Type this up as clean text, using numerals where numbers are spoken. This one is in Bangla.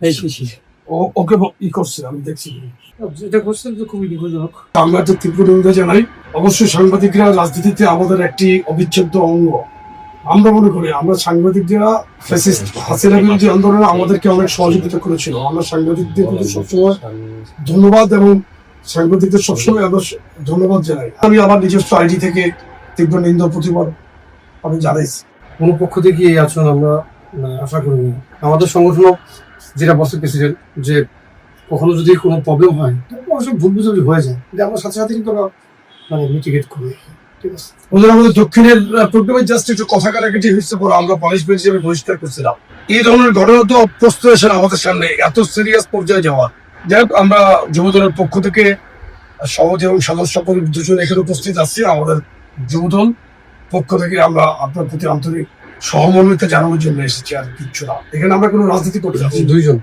এই শিশি ওকে ই করছে, আমি দেখছি। যেটা করছেন তো খুবই দুঃখজনক। আমরা একটা তীব্র নিন্দা জানাই। অবশ্যই সাংবাদিকরা রাজনীতিতে আমাদের একটি অবিচ্ছেদ্য অঙ্গ। আমরা মনে করি আমরা সাংবাদিকরা ফ্যাসিস্ট হাসিনা বিরোধী আন্দোলনে আমাদেরকে অনেক সহযোগিতা করেছিল। আমরা সাংবাদিকদের প্রতি সবসময় ধন্যবাদ এবং সাংবাদিকদের সবসময় আমরা ধন্যবাদ জানাই। আমি আমার নিজস্ব আইডি থেকে তীব্র নিন্দা প্রতিবাদ আমি জানাইছি। কোনো পক্ষ থেকে এই আচরণ আমরা আশা করিনি। আমাদের সংগঠন যেটা বলছে প্রেসিডেন্ট যে কখনো যদি কোনো প্রবলেম হয় অবশ্যই ভুল বুঝাবুঝি হয়ে যায়, কিন্তু আমরা সাথে সাথে কিন্তু আমরা মিটিগেট করি। ঠিক আছে, ওদের আমাদের দক্ষিণের প্রোগ্রামে জাস্ট একটু কথা কাটাকাটি হচ্ছে, পরে আমরা পানিশমেন্ট হিসেবে বহিষ্কার করছিলাম। এই ধরনের ঘটনা তো অপ্রস্তুত আসে না আমাদের সামনে, এত সিরিয়াস পর্যায়ে যাওয়া। যাই হোক, আমরা যুবদলের পক্ষ থেকে সভাপতি এবং সদস্য দুজন এখানে উপস্থিত আছি। আমাদের যুবদল পক্ষ থেকে আমরা আপনার প্রতি আন্তরিক সহমর্মিতা জানানোর জন্য এসেছি, আর কিচ্ছু না। এখানে আমরা কোনো রাজনীতি করতে যাচ্ছি। দুইজন